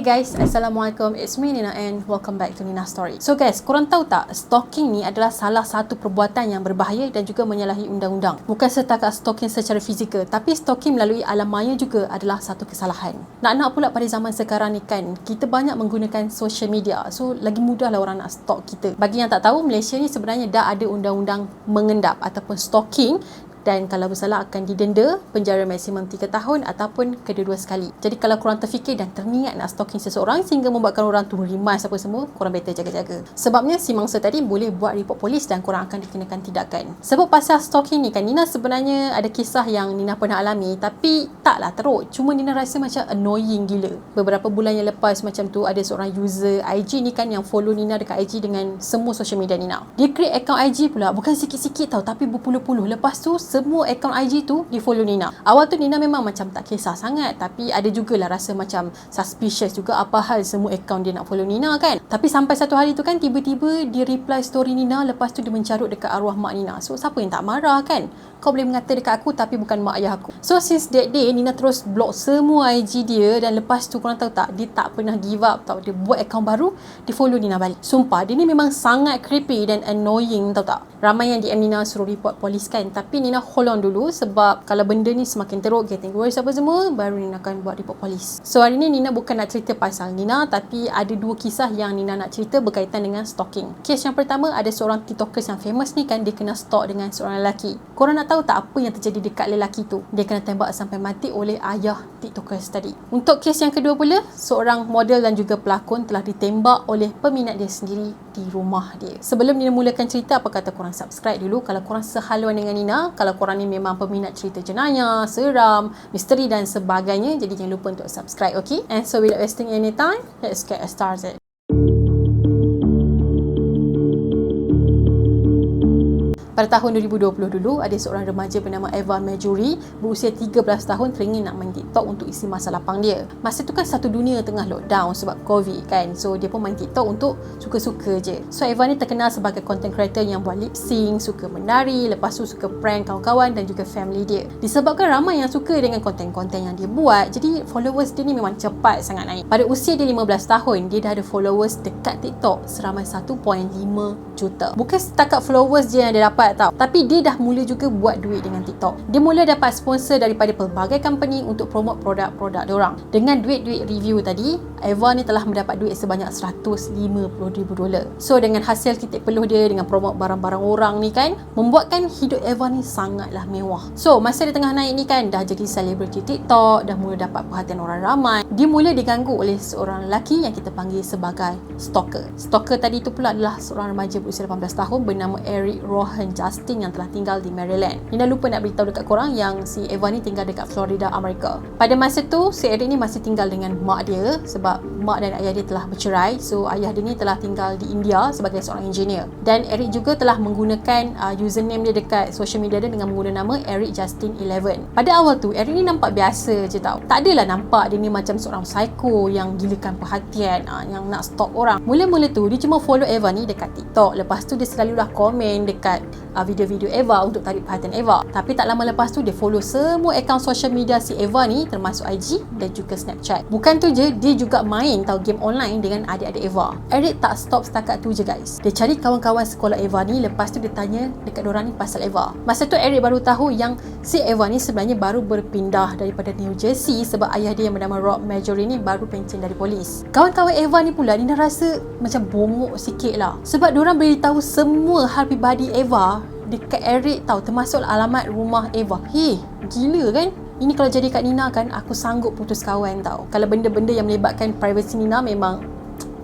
Hey guys, Assalamualaikum. It's me Nina and welcome back to Nina Story. So guys, korang tahu tak, stalking ni adalah salah satu perbuatan yang berbahaya dan juga menyalahi undang-undang. Bukan setakat stalking secara fizikal, tapi stalking melalui alam maya juga adalah satu kesalahan. Nak pula pada zaman sekarang ni kan, kita banyak menggunakan social media. So lagi mudahlah orang nak stalk kita. Bagi yang tak tahu, Malaysia ni sebenarnya dah ada undang-undang mengendap ataupun stalking. Dan kalau bersalah akan didenda, penjara maksimum 3 tahun ataupun kedua-dua sekali. Jadi kalau korang terfikir dan terniat nak stalking seseorang sehingga membuatkan orang tu rimas apa semua, korang better jaga-jaga. Sebabnya si mangsa tadi boleh buat report polis dan korang akan dikenakan tindakan. Sebab pasal stalking ni kan, Nina sebenarnya ada kisah yang Nina pernah alami, tapi taklah teruk. Cuma Nina rasa macam annoying gila. Beberapa bulan yang lepas macam tu, ada seorang user IG ni kan yang follow Nina dekat IG dengan semua social media Nina. Dia create account IG pula, bukan sikit-sikit tau, tapi berpuluh-puluh. Lepas tu semua akaun IG tu di follow Nina. Awal tu Nina memang macam tak kisah sangat, tapi ada jugalah rasa macam suspicious juga, apa hal semua akaun dia nak follow Nina kan. Tapi sampai satu hari tu kan, tiba-tiba dia reply story Nina, lepas tu dia mencarut dekat arwah mak Nina. So siapa yang tak marah kan? Kau boleh mengata dekat aku tapi bukan mak ayah aku. So since that day, Nina terus block semua IG dia. Dan lepas tu korang tahu tak, dia tak pernah give up tau. Dia buat akaun baru, dia follow Nina balik. Sumpah, dia ni memang sangat creepy dan annoying tahu tak. Ramai yang DM Nina suruh report polis kan, tapi Nina hold on dulu. Sebab kalau benda ni semakin teruk, getting worse apa semua, baru Nina akan buat report polis. So hari ni Nina bukan nak cerita pasal Nina, tapi ada dua kisah yang Nina nak cerita berkaitan dengan stalking. Kes yang pertama, ada seorang tiktokers yang famous ni kan, dia kena stalk dengan seorang lelaki. Korang nak tahu tak apa yang terjadi dekat lelaki tu? Dia kena tembak sampai mati oleh ayah tiktokers tadi. Untuk kes yang kedua pula, seorang model dan juga pelakon telah ditembak oleh peminat dia sendiri di rumah dia. Sebelum Nina mulakan cerita, apa kata korang subscribe dulu kalau korang sehaluan dengan Nina. Kalau korang ni memang peminat cerita jenayah, seram, misteri dan sebagainya, jadi jangan lupa untuk subscribe, okay? And so without wasting any time, let's get started. Pada tahun 2020 dulu, ada seorang remaja bernama Eva Majuri berusia 13 tahun teringin nak main TikTok untuk isi masa lapang dia. Masa tu kan satu dunia tengah lockdown sebab COVID kan. So dia pun main TikTok untuk suka-suka je. So Eva ni terkenal sebagai content creator yang buat lip sync, suka menari, lepas tu suka prank kawan-kawan dan juga family dia. Disebabkan ramai yang suka dengan konten-konten yang dia buat, jadi followers dia ni memang cepat sangat naik. Pada usia dia 15 tahun, dia dah ada followers dekat TikTok seramai 1.5 juta. Bukan setakat followers je yang dia dapat tau, tapi dia dah mula juga buat duit dengan TikTok. Dia mula dapat sponsor daripada pelbagai company untuk promote produk-produk diorang. Dengan duit-duit review tadi, Eva ni telah mendapat duit sebanyak $150,000. So dengan hasil titik peluh dia dengan promote barang-barang orang ni kan, membuatkan hidup Eva ni sangatlah mewah. So masa dia tengah naik ni kan, dah jadi selebriti TikTok, dah mula dapat perhatian orang ramai. Dia mula diganggu oleh seorang lelaki yang kita panggil sebagai stalker. Stalker tadi tu pula adalah seorang remaja berusia 18 tahun bernama Eric Rohan Justin yang telah tinggal di Maryland. Nina lupa nak beritahu dekat korang yang si Eva ni tinggal dekat Florida, Amerika. Pada masa tu, si Eric ni masih tinggal dengan mak dia sebab mak dan ayah dia telah bercerai. So ayah dia ni telah tinggal di India sebagai seorang engineer. Dan Eric juga telah menggunakan username dia dekat social media dia dengan menggunakan nama Eric Justin 11. Pada awal tu, Eric ni nampak biasa je tau. Tak adalah nampak dia ni macam seorang psycho yang gilakan perhatian, yang nak stalk orang. Mula-mula tu, dia cuma follow Eva ni dekat TikTok. Lepas tu dia selalulah komen dekat video-video Eva untuk tarik perhatian Eva. Tapi tak lama lepas tu, dia follow semua akaun social media si Eva ni, termasuk IG dan juga Snapchat. Bukan tu je, dia juga main tahu game online dengan adik-adik Eva. Eric tak stop setakat tu je guys. Dia cari kawan-kawan sekolah Eva ni, lepas tu dia tanya dekat dorang ni pasal Eva. Masa tu Eric baru tahu yang si Eva ni sebenarnya baru berpindah daripada New Jersey sebab ayah dia yang bernama Rob Majori ni baru pencen dari polis. Kawan-kawan Eva ni pula, Nina rasa macam bongok sikit lah, sebab dorang beritahu semua hal pribadi Eva dekat Eric tau, termasuk alamat rumah Eva. Hei, gila kan? Ini kalau jadi kat Nina kan, aku sanggup putus kawan tau. Kalau benda-benda yang melibatkan privacy Nina memang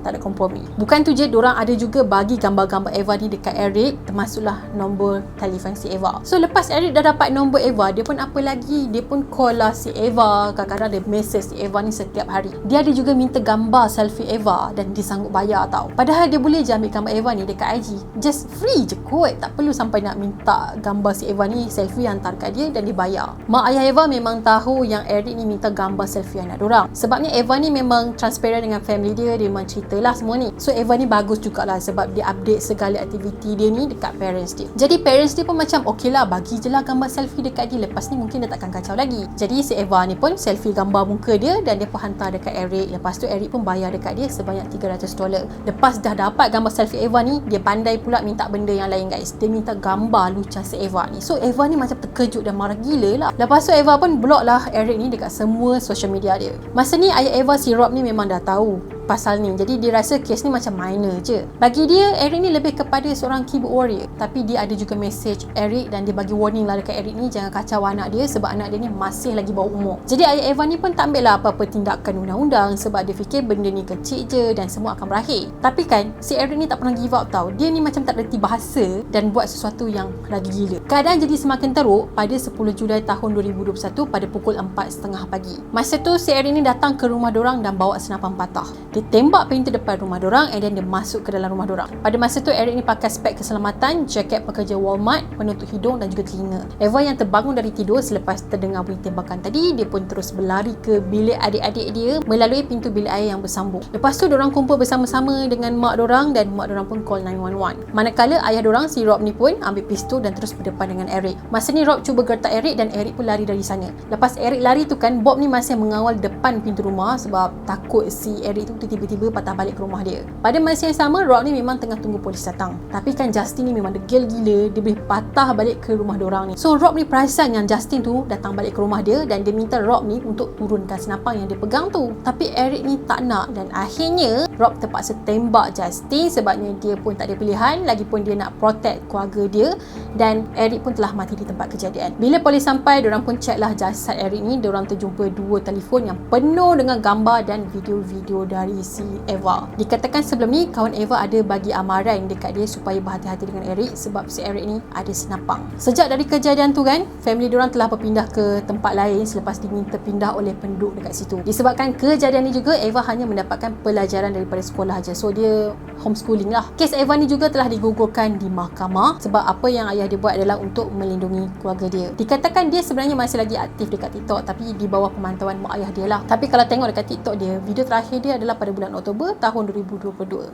tak ada kompromi. Bukan tu je, diorang ada juga bagi gambar-gambar Eva ni dekat Eric, termasuklah nombor telefon si Eva. So lepas Eric dah dapat nombor Eva, dia pun apa lagi, dia pun call lah si Eva. Kadang-kadang dia message si Eva ni setiap hari. Dia ada juga minta gambar selfie Eva dan dia sanggup bayar tau. Padahal dia boleh je ambil gambar Eva ni dekat IG, just free je kot. Tak perlu sampai nak minta gambar si Eva ni selfie, hantar kat dia dan dia bayar. Mak ayah Eva memang tahu yang Eric ni minta gambar selfie anak dorang. Sebabnya Eva ni memang transparent dengan family dia. Dia memang cerita cerita lah semua ni. So Eva ni bagus jugalah sebab dia update segala aktiviti dia ni dekat parents dia. Jadi parents dia pun macam okey lah, bagi je lah gambar selfie dekat dia, lepas ni mungkin dia takkan kacau lagi. Jadi si Eva ni pun selfie gambar muka dia dan dia pun hantar dekat Eric. Lepas tu Eric pun bayar dekat dia sebanyak $300. Lepas dah dapat gambar selfie Eva ni, dia pandai pula minta benda yang lain guys. Dia minta gambar lucah si Eva ni. So Eva ni macam terkejut dan marah gila lah. Lepas tu Eva pun block lah Eric ni dekat semua social media dia. Masa ni ayah Eva si Rob ni memang dah tahu pasal ni, jadi dia rasa kes ni macam minor je. Bagi dia, Eric ni lebih kepada seorang keyboard warrior, tapi dia ada juga message Eric dan dia bagi warning lah dekat Eric ni jangan kacau anak dia sebab anak dia ni masih lagi bawah umur. Jadi ayah Eva ni pun tak ambil lah apa-apa tindakan undang-undang sebab dia fikir benda ni kecil je dan semua akan berakhir. Tapi kan si Eric ni tak pernah give up tau. Dia ni macam tak reti bahasa dan buat sesuatu yang lagi gila. Keadaan jadi semakin teruk pada 10 Julai tahun 2021 pada pukul 4.30 pagi. Masa tu si Eric ni datang ke rumah dorang dan bawa senapan patah. Dia tembak pintu depan rumah dorang and then dia masuk ke dalam rumah dorang. Pada masa tu Eric ni pakai spek keselamatan, jaket pekerja Walmart, penutup hidung dan juga telinga. Eva yang terbangun dari tidur selepas terdengar bunyi tembakan tadi, dia pun terus berlari ke bilik adik-adik dia melalui pintu bilik air yang bersambung. Lepas tu dorang kumpul bersama-sama dengan mak dorang dan mak dorang pun call 911. Manakala ayah dorang si Rob ni pun ambil pistol dan terus berdepan dengan Eric. Masa ni Rob cuba gertak Eric dan Eric pun lari dari sana. Lepas Eric lari tu kan, Bob ni masih mengawal depan pintu rumah sebab takut si Eric tu tiba-tiba patah balik ke rumah dia. Pada masa yang sama, Rob ni memang tengah tunggu polis datang. Tapi kan Justin ni memang degil gila, dia boleh patah balik ke rumah dorang ni. So Rob ni perasan yang Justin tu datang balik ke rumah dia dan dia minta Rob ni untuk turunkan senapang yang dia pegang tu. Tapi Eric ni tak nak dan akhirnya Rob terpaksa tembak Justin sebabnya dia pun tak ada pilihan, lagipun dia nak protect keluarga dia dan Eric pun telah mati di tempat kejadian. Bila polis sampai, dorang pun check lah jasad Eric ni. Dorang terjumpa 2 telefon yang penuh dengan gambar dan video-video dari si Eva. Dikatakan sebelum ni kawan Eva ada bagi amaran dekat dia supaya berhati-hati dengan Eric sebab si Eric ni ada senapang. Sejak dari kejadian tu kan, family diorang telah berpindah ke tempat lain selepas diminta pindah oleh penduduk dekat situ. Disebabkan kejadian ni juga, Eva hanya mendapatkan pelajaran daripada sekolah je. So dia homeschooling lah. Kes Eva ni juga telah digugurkan di mahkamah sebab apa yang ayah dia buat adalah untuk melindungi keluarga dia. Dikatakan dia sebenarnya masih lagi aktif dekat TikTok tapi di bawah pemantauan mak ayah dia lah. Tapi kalau tengok dekat TikTok dia, video terakhir dia adalah pada bulan Oktober tahun 2022.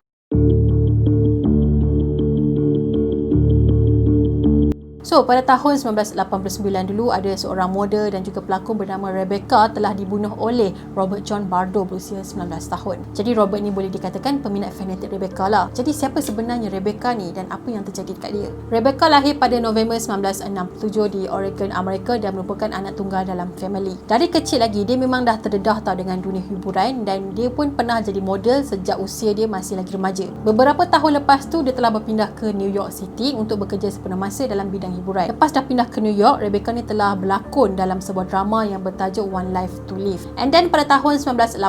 So, pada tahun 1989 dulu ada seorang model dan juga pelakon bernama Rebecca telah dibunuh oleh Robert John Bardo berusia 19 tahun. Jadi Robert ni boleh dikatakan peminat fanatik Rebecca lah. Jadi siapa sebenarnya Rebecca ni dan apa yang terjadi dekat dia? Rebecca lahir pada November 1967 di Oregon, Amerika dan merupakan anak tunggal dalam family. Dari kecil lagi dia memang dah terdedah tau dengan dunia hiburan dan dia pun pernah jadi model sejak usia dia masih lagi remaja. Beberapa tahun lepas tu dia telah berpindah ke New York City untuk bekerja sepenuh masa dalam bidang hiburan. Lepas dah pindah ke New York, Rebecca ni telah berlakon dalam sebuah drama yang bertajuk One Life to Live. And then pada tahun 1986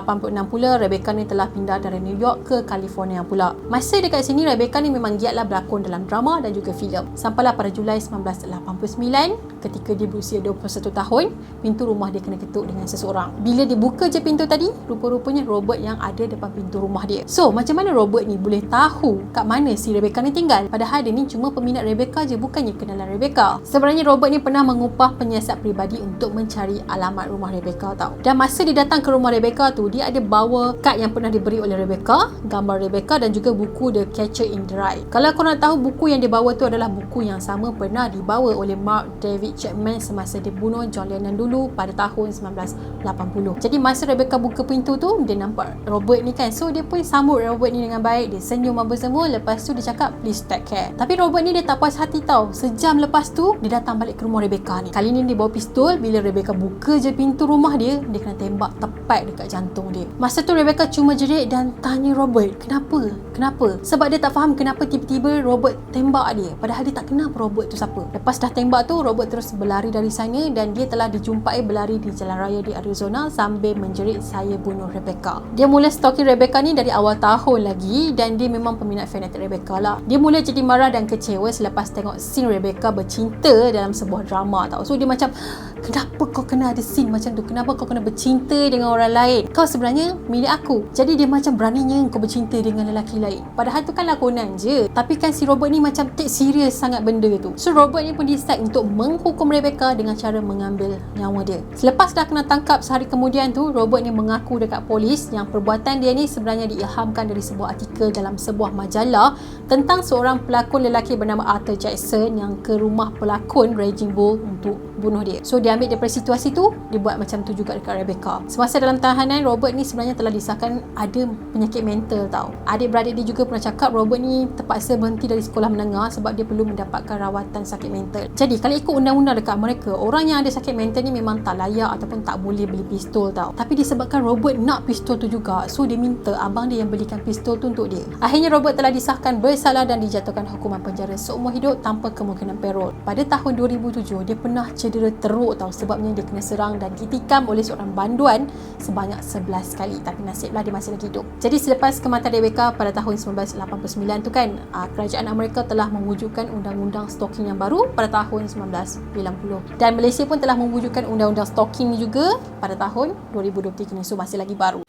pula, Rebecca ni telah pindah dari New York ke California pula. Masa dekat sini, Rebecca ni memang giatlah berlakon dalam drama dan juga filem. Sampailah pada Julai 1989, ketika dia berusia 21 tahun, pintu rumah dia kena ketuk dengan seseorang. Bila dia buka je pintu tadi, rupa-rupanya Robert yang ada depan pintu rumah dia. So, macam mana Robert ni boleh tahu kat mana si Rebecca ni tinggal? Padahal dia ni cuma peminat Rebecca je, bukannya kenalan Rebecca. Sebenarnya Robert ni pernah mengupah penyiasat peribadi untuk mencari alamat rumah Rebecca tau. Dan masa dia datang ke rumah Rebecca tu, dia ada bawa kad yang pernah diberi oleh Rebecca, gambar Rebecca dan juga buku The Catcher in the Rye. Kalau korang tahu, buku yang dia bawa tu adalah buku yang sama pernah dibawa oleh Mark David Chapman semasa dia bunuh John Lennon dulu pada tahun 1980. Jadi masa Rebecca buka pintu tu, dia nampak Robert ni kan. So dia pun sambut Robert ni dengan baik, dia senyum apa semua. Lepas tu dia cakap please take care. Tapi Robert ni dia tak puas hati tau. Sejam lepas tu dia datang balik ke rumah Rebecca ni. Kali ni dia bawa pistol. Bila Rebecca buka je pintu rumah dia, dia kena tembak tepat dekat jantung dia. Masa tu Rebecca cuma jerit dan tanya Robert, kenapa? Kenapa? Sebab dia tak faham kenapa tiba-tiba Robert tembak dia. Padahal dia tak kenal Robert tu siapa. Lepas dah tembak tu, Robert terus berlari dari sana dan dia telah dijumpai berlari di jalan raya di Arizona sambil menjerit saya bunuh Rebecca. Dia mula stalking Rebecca ni dari awal tahun lagi dan dia memang peminat fanatik Rebecca lah. Dia mula jadi marah dan kecewa selepas tengok scene Rebecca bercinta dalam sebuah drama tau. So dia macam, kenapa kau kena ada scene macam tu? Kenapa kau kena bercinta dengan orang lain? Kau sebenarnya milik aku. Jadi dia macam beraninya kau bercinta dengan lelaki lain. Padahal tu kan lakonan je. Tapi kan si Robert ni macam take serious sangat benda tu. So Robert ni pun decide untuk menghukum menghukum Rebecca dengan cara mengambil nyawa dia. Selepas dah kena tangkap sehari kemudian tu, Robert ni mengaku dekat polis yang perbuatan dia ni sebenarnya diilhamkan dari sebuah artikel dalam sebuah majalah tentang seorang pelakon lelaki bernama Arthur Jackson yang ke rumah pelakon Raging Bull untuk bunuh dia. So dia ambil daripada situasi tu, dia buat macam tu juga dekat Rebecca. Semasa dalam tahanan, Robert ni sebenarnya telah disahkan ada penyakit mental tau. Adik-beradik dia juga pernah cakap Robert ni terpaksa berhenti dari sekolah menengah sebab dia perlu mendapatkan rawatan sakit mental. Jadi kalau ikut undang-undang dekat mereka, orang yang ada sakit mental ni memang tak layak ataupun tak boleh beli pistol tau. Tapi disebabkan Robert nak pistol tu juga, so dia minta abang dia yang belikan pistol tu untuk dia. Akhirnya Robert telah disahkan bersalah dan dijatuhkan hukuman penjara seumur hidup tanpa kemungkinan parol. Pada tahun 2007, dia pernah cedera teruk tau, sebabnya dia kena serang dan ditikam oleh seorang banduan sebanyak 11 kali. Tapi nasiblah dia masih lagi hidup. Jadi selepas kematian Rebecca pada tahun 1989 tu kan, kerajaan Amerika telah mewujudkan undang-undang stalking yang baru pada tahun 1990. Dan Malaysia pun telah mewujudkan undang-undang stalking ni juga pada tahun 2023 ni. So masih lagi baru.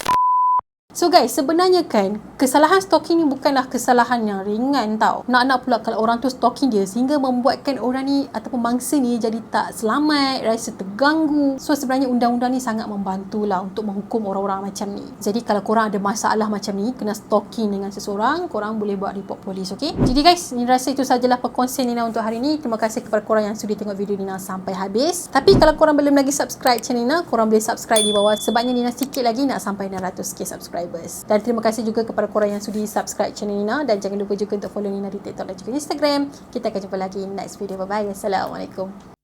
So guys, sebenarnya kan kesalahan stalking ni bukanlah kesalahan yang ringan tau. Nak pula kalau orang tu stalking dia sehingga membuatkan orang ni ataupun mangsa ni jadi tak selamat, rasa terganggu. So sebenarnya undang-undang ni sangat membantulah untuk menghukum orang-orang macam ni. Jadi kalau korang ada masalah macam ni, kena stalking dengan seseorang, korang boleh buat report polis, okey? Jadi guys, ni rasa itu sajalah perkongsian Nina untuk hari ni. Terima kasih kepada korang yang sudi tengok video Nina sampai habis. Tapi kalau korang belum lagi subscribe channel Nina, korang boleh subscribe di bawah sebabnya Nina sikit lagi nak sampai 900k subscribers. Dan terima kasih juga kepada korang yang sudi subscribe channel Nina, dan jangan lupa juga untuk follow Nina di TikTok dan juga Instagram. Kita akan jumpa lagi next video. Bye bye. Assalamualaikum.